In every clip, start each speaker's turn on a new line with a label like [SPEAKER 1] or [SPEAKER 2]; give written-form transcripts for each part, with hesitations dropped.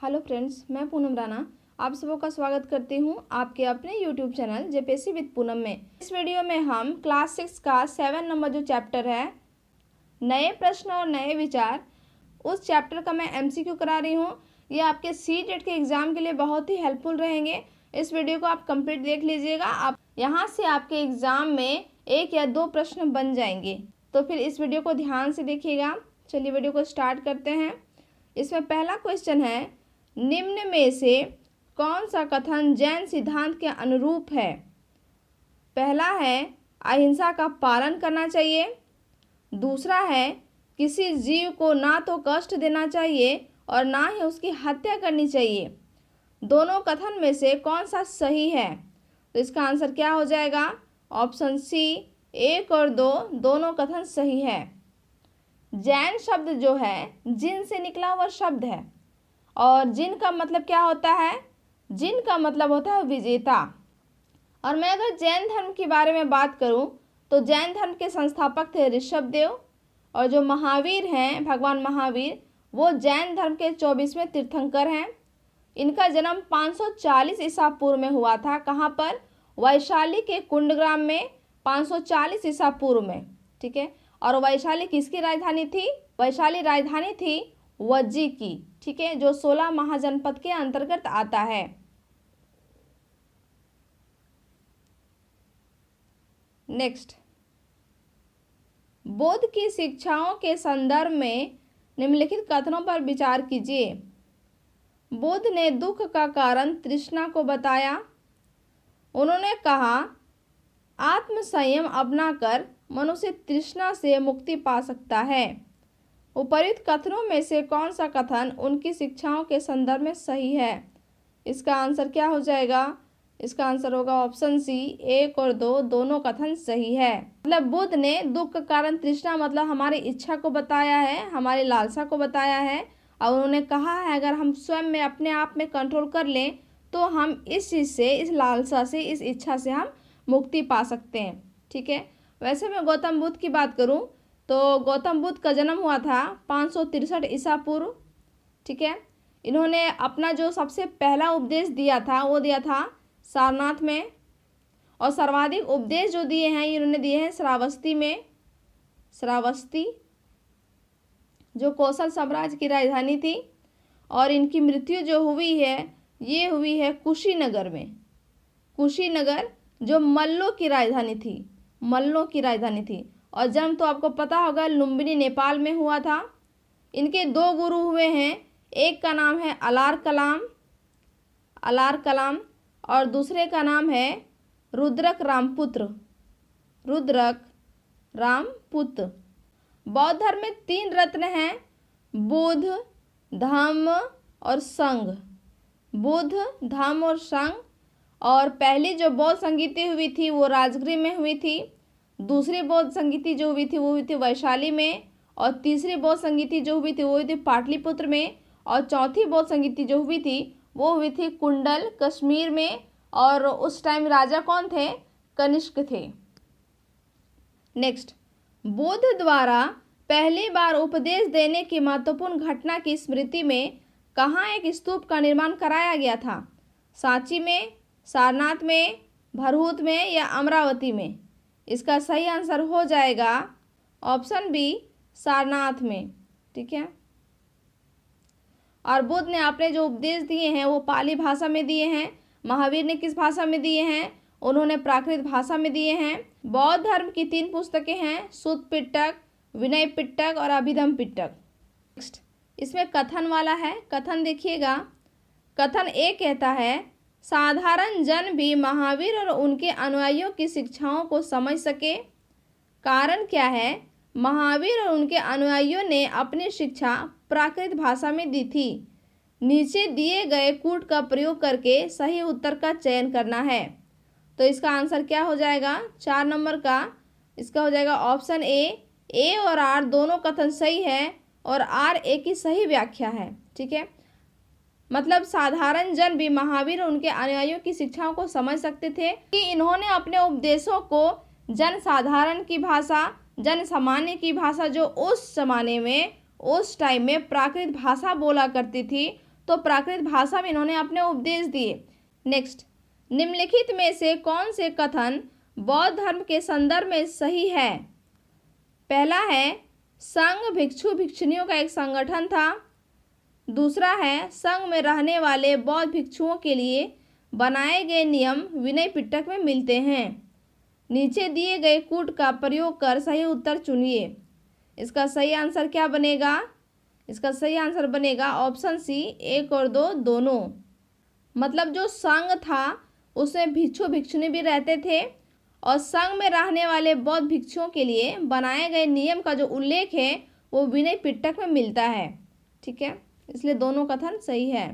[SPEAKER 1] Hello friends, मैं पूनम राणा आप सबों का स्वागत करती हूं आपके अपने YouTube channel JPSC with Poonam में। इस वीडियो में हम क्लास 6 का 7 नंबर जो चैप्टर है नए प्रश्न और नए विचार, उस चैप्टर का मैं एमसीक्यू करा रही हूं। ये आपके सीटेट के एग्ज़ाम के लिए बहुत ही हेल्पफुल रहेंगे। इस वीडियो को आप कंप्लीट देख लीजिएगा। आप यहाँ से आपके एग्ज़ाम में 1 या 2 प्रश्न बन जाएंगे, तो फिर इस वीडियो को ध्यान से देखिएगा। चलिए वीडियो को स्टार्ट करते हैं। इसमें पहला क्वेश्चन है, निम्न में से कौन सा कथन जैन सिद्धांत के अनुरूप है? पहला है अहिंसा का पालन करना चाहिए। दूसरा है किसी जीव को ना तो कष्ट देना चाहिए और ना ही उसकी हत्या करनी चाहिए। दोनों कथन में से कौन सा सही है? तो इसका आंसर क्या हो जाएगा? ऑप्शन सी 1 और 2 दोनों कथन सही है। जैन शब्द जो है जिन से निकला हुआ शब्द है, और जिन का मतलब क्या होता है? जिन का मतलब होता है विजेता। और मैं अगर जैन धर्म के बारे में बात करूं तो जैन धर्म के संस्थापक थे ऋषभदेव, और जो महावीर हैं भगवान महावीर, वो जैन धर्म के 24वें तीर्थंकर हैं। इनका जन्म 540 ईसा पूर्व में हुआ था। कहाँ पर? वैशाली के कुंडग्राम में 540 ईसा पूर्व में। ठीक है। और वैशाली किसकी राजधानी थी? वैशाली राजधानी थी वज्जी की। ठीक है, जो 16 महाजनपद के अंतर्गत आता है। नेक्स्ट, बुद्ध की शिक्षाओं के संदर्भ में निम्नलिखित कथनों पर विचार कीजिए। बुद्ध ने दुख का कारण तृष्णा को बताया। उन्होंने कहा, आत्म संयम अपनाकर मनुष्य तृष्णा से मुक्ति पा सकता है। उपर्युक्त कथनों में से कौन सा कथन उनकी शिक्षाओं के संदर्भ में सही है? इसका आंसर क्या हो जाएगा? इसका आंसर होगा ऑप्शन सी 1 और 2 दोनों कथन सही है। मतलब बुद्ध ने दुख का कारण तृष्णा मतलब हमारी इच्छा को बताया है, हमारी लालसा को बताया है। और उन्होंने कहा है अगर हम स्वयं में अपने आप में कंट्रोल कर लें तो हम इस चीज़ से, इस लालसा से, इस इच्छा से हम मुक्ति पा सकते हैं। ठीक है। वैसे मैं गौतम बुद्ध की बात करूं तो गौतम बुद्ध का जन्म हुआ था 563 ईसा पूर्व। ठीक है। इन्होंने अपना जो सबसे पहला उपदेश दिया था वो दिया था सारनाथ में, और सर्वाधिक उपदेश जो दिए हैं इन्होंने दिए हैं श्रावस्ती में। श्रावस्ती जो कौशल साम्राज्य की राजधानी थी। और इनकी मृत्यु जो हुई है ये हुई है कुशीनगर में। कुशीनगर जो मल्लों की राजधानी थी, मल्लों की राजधानी थी। और जन्म तो आपको पता होगा लुम्बिनी नेपाल में हुआ था। इनके 2 गुरु हुए हैं, एक का नाम है अलार कलाम और दूसरे का नाम है रुद्रक रामपुत्र। रुद्रक रामपुत्र। बौद्ध धर्म में 3 रत्न हैं, बुद्ध, धम्म और संघ। बुद्ध, धम्म और संघ। और पहली जो बौद्ध संगीति हुई थी वो राजगृह में हुई थी। दूसरी बौद्ध संगीति जो हुई थी वो हुई थी वैशाली में। और तीसरी बौद्ध संगीति जो हुई थी वो हुई थी पाटलिपुत्र में। और चौथी बौद्ध संगीति जो हुई थी वो हुई थी कुंडल कश्मीर में। और उस टाइम राजा कौन थे? कनिष्क थे। नेक्स्ट, बुद्ध द्वारा पहली बार उपदेश देने की महत्वपूर्ण घटना की स्मृति में कहाँ एक स्तूप का निर्माण कराया गया था? सांची में, सारनाथ में, भरहूत में या अमरावती में? इसका सही आंसर हो जाएगा ऑप्शन बी सारनाथ में। ठीक है। और बुद्ध ने अपने जो उपदेश दिए हैं वो पाली भाषा में दिए हैं। महावीर ने किस भाषा में दिए हैं? उन्होंने प्राकृत भाषा में दिए हैं। बौद्ध धर्म की 3 पुस्तकें हैं, सुत्त पिटक, विनय पिटक और अभिधम पिटक। नेक्स्ट, इसमें कथन वाला है। कथन देखिएगा। कथन ए कहता है, साधारण जन भी महावीर और उनके अनुयायियों की शिक्षाओं को समझ सके। कारण क्या है? महावीर और उनके अनुयायियों ने अपनी शिक्षा प्राकृत भाषा में दी थी। नीचे दिए गए कूट का प्रयोग करके सही उत्तर का चयन करना है। तो इसका आंसर क्या हो जाएगा? 4 नंबर का इसका हो जाएगा ऑप्शन ए और आर दोनों कथन सही है और आर ए की सही व्याख्या है। ठीक है। मतलब साधारण जन भी महावीर और उनके अनुयायियों की शिक्षाओं को समझ सकते थे कि इन्होंने अपने उपदेशों को जन साधारण की भाषा, जन सामान्य की भाषा, जो उस जमाने में, उस टाइम में प्राकृत भाषा बोला करती थी, तो प्राकृत भाषा में इन्होंने अपने उपदेश दिए। नेक्स्ट, निम्नलिखित में से कौन से कथन बौद्ध धर्म के संदर्भ में सही है? पहला है संघ भिक्षु भिक्षुणियों का एक संगठन था। दूसरा है संघ में रहने वाले बौद्ध भिक्षुओं के लिए बनाए गए नियम विनय पिटक में मिलते हैं। नीचे दिए गए कूट का प्रयोग कर सही उत्तर चुनिए। इसका सही आंसर क्या बनेगा? इसका सही आंसर बनेगा ऑप्शन सी, 1 और 2 दोनों। मतलब जो संघ था उसमें भिक्षु भिक्षुणी भी रहते थे और संघ में रहने वाले बौद्ध भिक्षुओं के लिए बनाए गए नियम का जो उल्लेख है वो विनय पिटक में मिलता है। ठीक है, इसलिए दोनों कथन सही है।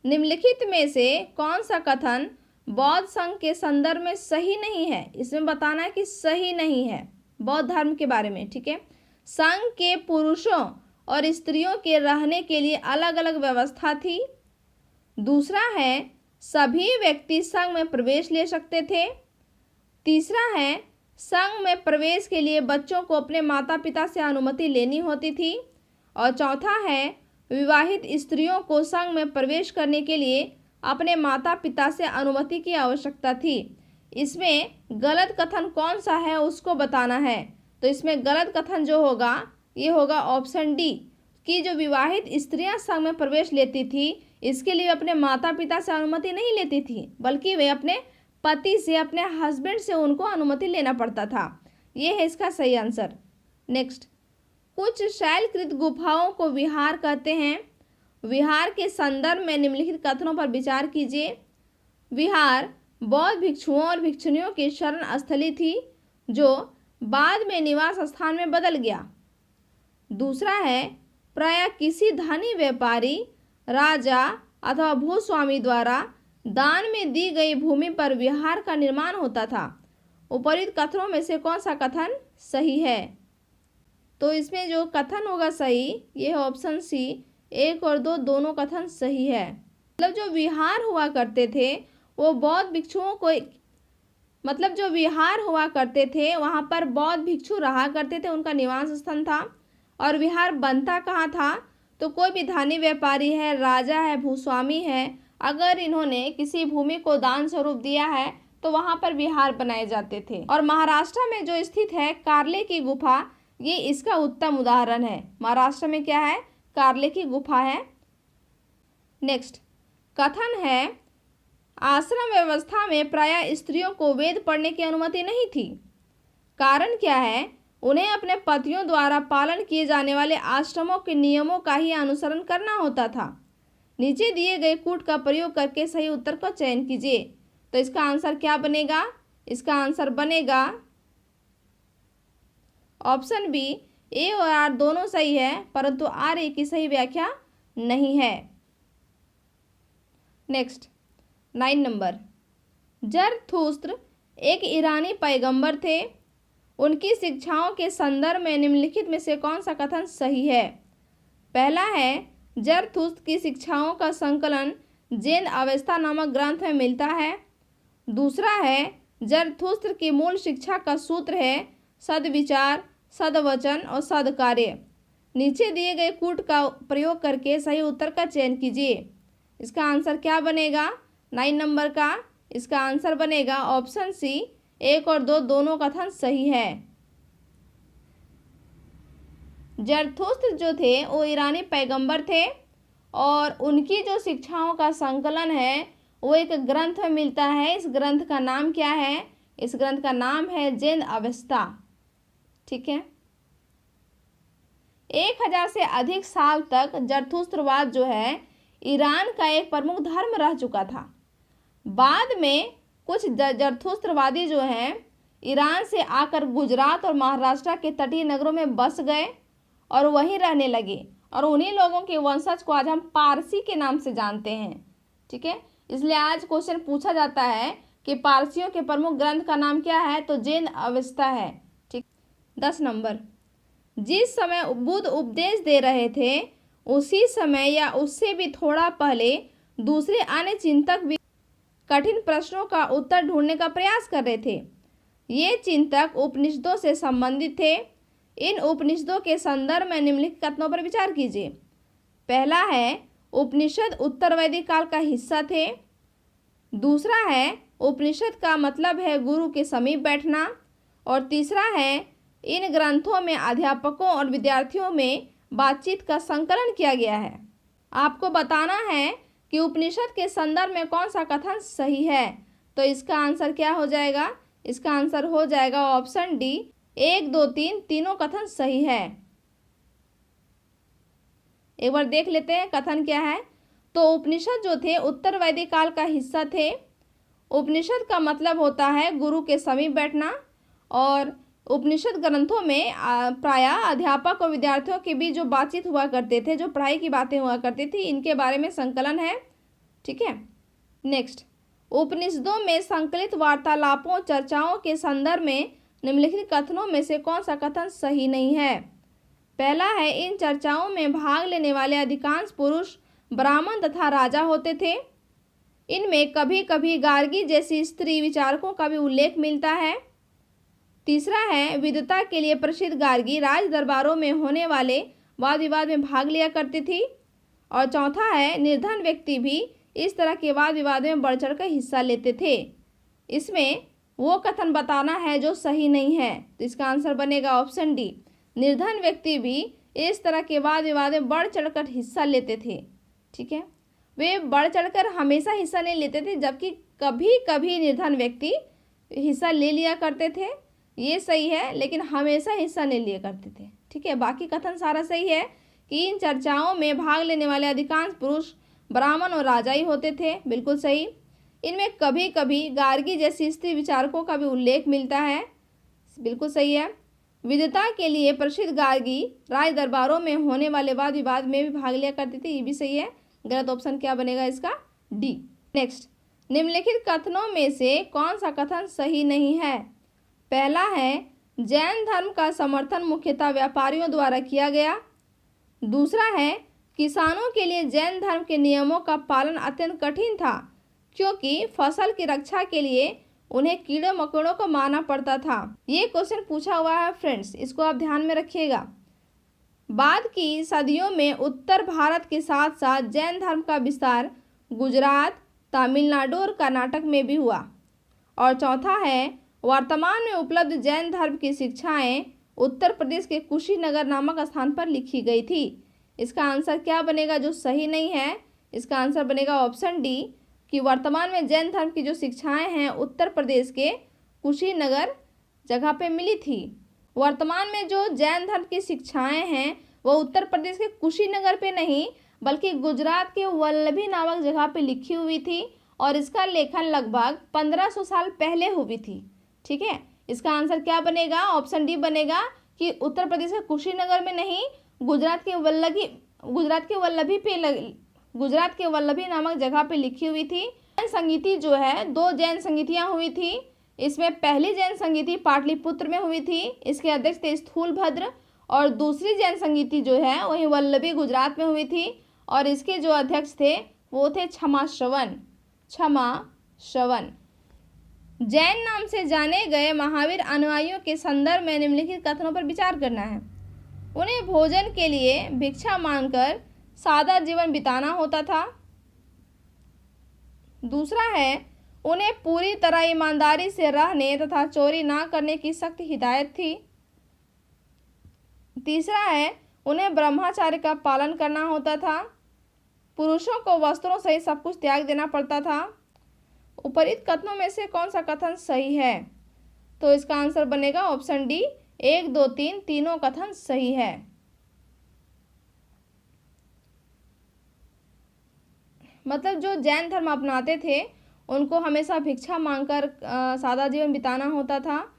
[SPEAKER 1] निम्नलिखित में से कौन सा कथन बौद्ध संघ के संदर्भ में सही नहीं है? इसमें बताना है कि सही नहीं है बौद्ध धर्म के बारे में। ठीक है, संघ के पुरुषों और स्त्रियों के रहने के लिए अलग अलग व्यवस्था थी। दूसरा है सभी व्यक्ति संघ में प्रवेश ले सकते थे। तीसरा है संघ में प्रवेश के लिए बच्चों को अपने माता पिता से अनुमति लेनी होती थी। और चौथा है विवाहित स्त्रियों को संघ में प्रवेश करने के लिए अपने माता पिता से अनुमति की आवश्यकता थी। इसमें गलत कथन कौन सा है उसको बताना है। तो इसमें गलत कथन जो होगा ये होगा ऑप्शन डी कि जो विवाहित स्त्रियां संघ में प्रवेश लेती थी इसके लिए अपने माता पिता से अनुमति नहीं लेती थी, बल्कि वे अपने पति से, अपने हस्बैंड से उनको अनुमति लेना पड़ता था। ये है इसका सही आंसर। नेक्स्ट, कुछ शैलकृत गुफाओं को विहार कहते हैं। विहार के संदर्भ में निम्नलिखित कथनों पर विचार कीजिए। विहार बौद्ध भिक्षुओं और भिक्षुणियों की शरण स्थली थी जो बाद में निवास स्थान में बदल गया। दूसरा है प्रायः किसी धनी व्यापारी, राजा अथवा भूस्वामी द्वारा दान में दी गई भूमि पर विहार का निर्माण होता था। उपरोक्त कथनों में से कौन सा कथन सही है? तो इसमें जो कथन होगा सही ये है ऑप्शन सी, 1 और 2 दोनों कथन सही है। मतलब जो विहार हुआ करते थे वो बौद्ध भिक्षुओं को, मतलब जो विहार हुआ करते थे वहाँ पर बौद्ध भिक्षु रहा करते थे, उनका निवास स्थान था। और विहार बनता कहाँ था? तो कोई भी धनी व्यापारी है, राजा है, भूस्वामी है, अगर इन्होंने किसी भूमि को दान स्वरूप दिया है तो वहाँ पर विहार बनाए जाते थे। और महाराष्ट्र में जो स्थित है कार्ले की गुफा, ये इसका उत्तम उदाहरण है। महाराष्ट्र में क्या है? कार्ले की गुफा है। नेक्स्ट कथन है आश्रम व्यवस्था में प्रायः स्त्रियों को वेद पढ़ने की अनुमति नहीं थी। कारण क्या है? उन्हें अपने पतियों द्वारा पालन किए जाने वाले आश्रमों के नियमों का ही अनुसरण करना होता था। नीचे दिए गए कूट का प्रयोग करके सही उत्तर का चयन कीजिए। तो इसका आंसर क्या बनेगा? इसका आंसर बनेगा ऑप्शन बी, ए और आर दोनों सही है, परंतु आर ए की सही व्याख्या नहीं है। नेक्स्ट 9 नंबर, जरथुस्त्र एक ईरानी पैगंबर थे। उनकी शिक्षाओं के संदर्भ में निम्नलिखित में से कौन सा कथन सही है? पहला है जरथुस्त्र की शिक्षाओं का संकलन जैन अवेस्ता नामक ग्रंथ में मिलता है। दूसरा है जरथुस्त्र की मूल शिक्षा का सूत्र है सद्विचार, सद्वचन और सद्कार्य। नीचे दिए गए कूट का प्रयोग करके सही उत्तर का चयन कीजिए। इसका आंसर क्या बनेगा 9 नंबर का? इसका आंसर बनेगा ऑप्शन सी, 1 और 2 दोनों कथन सही है। जरथुस्त्र जो थे वो ईरानी पैगंबर थे और उनकी जो शिक्षाओं का संकलन है वो एक ग्रंथ में मिलता है। इस ग्रंथ का नाम क्या है? इस ग्रंथ का नाम है जैन अवेस्ता। ठीक है, 1000 से अधिक साल तक जरथुस्त्रवाद जो है ईरान का एक प्रमुख धर्म रह चुका था। बाद में कुछ जरथुस्त्रवादी जो हैं ईरान से आकर गुजरात और महाराष्ट्र के तटीय नगरों में बस गए और वहीं रहने लगे और उन्हीं लोगों के वंशज को आज हम पारसी के नाम से जानते हैं। ठीक है, इसलिए आज क्वेश्चन पूछा जाता है कि पारसियों के प्रमुख ग्रंथ का नाम क्या है? तो जैन अवेस्ता है। ठीक, 10 नंबर, जिस समय बुद्ध उपदेश दे रहे थे उसी समय या उससे भी थोड़ा पहले दूसरे अन्य चिंतक भी कठिन प्रश्नों का उत्तर ढूंढने का प्रयास कर रहे थे। ये चिंतक उपनिषदों से संबंधित थे। इन उपनिषदों के संदर्भ में निम्नलिखित कथनों पर विचार कीजिए। पहला है उपनिषद उत्तर वैदिक काल का हिस्सा थे। दूसरा है उपनिषद का मतलब है गुरु के समीप बैठना। और तीसरा है इन ग्रंथों में अध्यापकों और विद्यार्थियों में बातचीत का संकलन किया गया है। आपको बताना है कि उपनिषद के संदर्भ में कौन सा कथन सही है। तो इसका आंसर क्या हो जाएगा? इसका आंसर हो जाएगा ऑप्शन डी, 1, 2, 3 तीनों कथन सही है। एक बार देख लेते हैं कथन क्या है। तो उपनिषद जो थे उत्तर वैदिक काल का हिस्सा थे। उपनिषद का मतलब होता है गुरु के समीप बैठना। और उपनिषद ग्रंथों में प्रायः अध्यापक और विद्यार्थियों के बीच जो बातचीत हुआ करते थे, जो पढ़ाई की बातें हुआ करती थी, इनके बारे में संकलन है। ठीक है, नेक्स्ट, उपनिषदों में संकलित वार्तालापों चर्चाओं के संदर्भ में निम्नलिखित कथनों में से कौन सा कथन सही नहीं है? पहला है इन चर्चाओं में भाग लेने वाले अधिकांश पुरुष ब्राह्मण तथा राजा होते थे। इनमें कभी कभी गार्गी जैसी स्त्री विचारकों का भी उल्लेख मिलता है। तीसरा है विद्वता के लिए प्रसिद्ध गार्गी राज दरबारों में होने वाले वाद विवाद में भाग लिया करती थी। और चौथा है निर्धन व्यक्ति भी इस तरह के वाद विवाद में बढ़ चढ़ कर हिस्सा लेते थे। इसमें वो कथन बताना है जो सही नहीं है। तो इसका आंसर बनेगा ऑप्शन डी, निर्धन व्यक्ति भी इस तरह के वाद विवाद में बढ़ चढ़कर हिस्सा लेते थे। ठीक है, वे बढ़ चढ़कर हमेशा हिस्सा नहीं लेते थे, जबकि कभी कभी निर्धन व्यक्ति हिस्सा ले लिया करते थे, ये सही है, लेकिन हमेशा हिस्सा नहीं लिया करते थे। ठीक है, बाकी कथन सारा सही है कि इन चर्चाओं में भाग लेने वाले अधिकांश पुरुष ब्राह्मण और राजा ही होते थे, बिल्कुल सही। इनमें कभी कभी गार्गी जैसी स्त्री विचारकों का भी उल्लेख मिलता है, बिल्कुल सही है। विद्वता के लिए प्रसिद्ध गार्गी राज दरबारों में होने वाले वाद विवाद में भी भाग लिया करती थी, ये भी सही है। गलत ऑप्शन क्या बनेगा इसका? डी। नेक्स्ट, निम्नलिखित कथनों में से कौन सा कथन सही नहीं है? पहला है जैन धर्म का समर्थन मुख्यतः व्यापारियों द्वारा किया गया। दूसरा है किसानों के लिए जैन धर्म के नियमों का पालन अत्यंत कठिन था, क्योंकि फसल की रक्षा के लिए उन्हें कीड़े मकोड़ों को मारना पड़ता था। ये क्वेश्चन पूछा हुआ है फ्रेंड्स, इसको आप ध्यान में रखिएगा। बाद की सदियों में उत्तर भारत के साथ साथ जैन धर्म का विस्तार गुजरात, तमिलनाडु और कर्नाटक में भी हुआ। और चौथा है वर्तमान में उपलब्ध जैन धर्म की शिक्षाएं उत्तर प्रदेश के कुशीनगर नामक स्थान पर लिखी गई थी। इसका आंसर क्या बनेगा जो सही नहीं है? इसका आंसर बनेगा ऑप्शन डी कि वर्तमान में जैन धर्म की जो शिक्षाएं हैं उत्तर प्रदेश के कुशीनगर जगह पे मिली थी। वर्तमान में जो जैन धर्म की शिक्षाएं हैं वो उत्तर प्रदेश के कुशीनगर पे नहीं बल्कि गुजरात के वल्लभी नामक जगह पे लिखी हुई थी। और इसका लेखन लगभग 1500 साल पहले हुई थी। ठीक है, इसका आंसर क्या बनेगा? ऑप्शन डी बनेगा कि उत्तर प्रदेश के कुशीनगर में नहीं, गुजरात के वल्लभी नामक जगह पे लिखी हुई थी। जैन संगीति जो है 2 जैन संगीतियाँ हुई थी। इसमें पहली जैन संगीति पाटलिपुत्र में हुई थी, इसके अध्यक्ष थे स्थूलभद्र। और दूसरी जैन संगीति जो है वही वल्लभी गुजरात में हुई थी और इसके जो अध्यक्ष थे वो थे क्षमाश्रवण। जैन नाम से जाने गए महावीर अनुयायियों के संदर्भ में निम्नलिखित कथनों पर विचार करना है। उन्हें भोजन के लिए भिक्षा मांगकर सादा जीवन बिताना होता था। दूसरा है उन्हें पूरी तरह ईमानदारी से रहने तथा चोरी ना करने की सख्त हिदायत थी। तीसरा है उन्हें ब्रह्मचार्य का पालन करना होता था। पुरुषों को वस्त्रों सहित सब कुछ त्याग देना पड़ता था। उपरोक्त कथनों में से कौन सा कथन सही है? तो इसका आंसर बनेगा ऑप्शन डी, 1, 2, 3 तीनों कथन सही है। मतलब जो जैन धर्म अपनाते थे उनको हमेशा भिक्षा मांगकर सादा जीवन बिताना होता था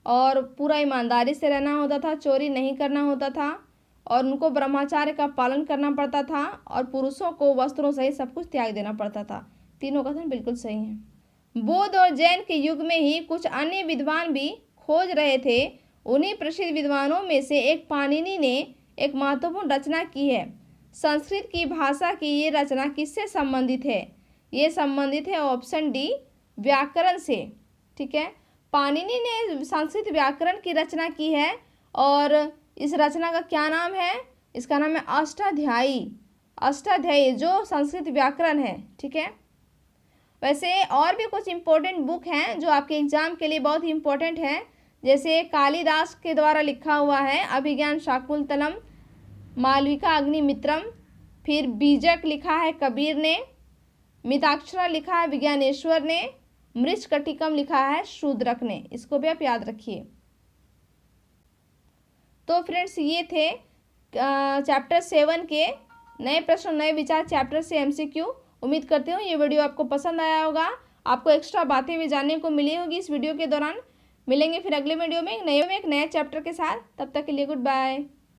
[SPEAKER 1] और पूरा ईमानदारी से रहना होता था, चोरी नहीं करना होता था और उनको ब्रह्मचार्य का पालन करना पड़ता था और पुरुषों को वस्त्रों सहित सब कुछ त्याग देना पड़ता था। तीनों कथन बिल्कुल सही हैं। बौद्ध और जैन के युग में ही कुछ अन्य विद्वान भी खोज रहे थे। उन्हीं प्रसिद्ध विद्वानों में से एक पाणिनि ने एक महत्वपूर्ण रचना की है। संस्कृत की भाषा की ये रचना किससे संबंधित है? ये संबंधित है ऑप्शन डी, व्याकरण से। ठीक है, पाणिनि ने संस्कृत व्याकरण की रचना की है और इस रचना का क्या नाम है? इसका नाम है अष्टाध्यायी। अष्टाध्यायी जो संस्कृत व्याकरण है, ठीक है। वैसे और भी कुछ इम्पोर्टेंट बुक हैं जो आपके एग्जाम के लिए बहुत ही इम्पोर्टेंट है, जैसे कालिदास के द्वारा लिखा हुआ है अभिज्ञान शाकुंतलम, मालविका अग्निमित्रम, फिर बीजक लिखा है कबीर ने, मिताक्षरा लिखा है विज्ञानेश्वर ने, मृच्छकटिकम लिखा है शूद्रक ने। इसको भी आप याद रखिए। तो फ्रेंड्स ये थे चैप्टर 7 के नए प्रश्न नए विचार चैप्टर से MCQ। उम्मीद करती हूँ ये वीडियो आपको पसंद आया होगा, आपको एक्स्ट्रा बातें भी जानने को मिली होगी इस वीडियो के दौरान। मिलेंगे फिर अगले वीडियो में एक नए चैप्टर के साथ। तब तक के लिए गुड बाय।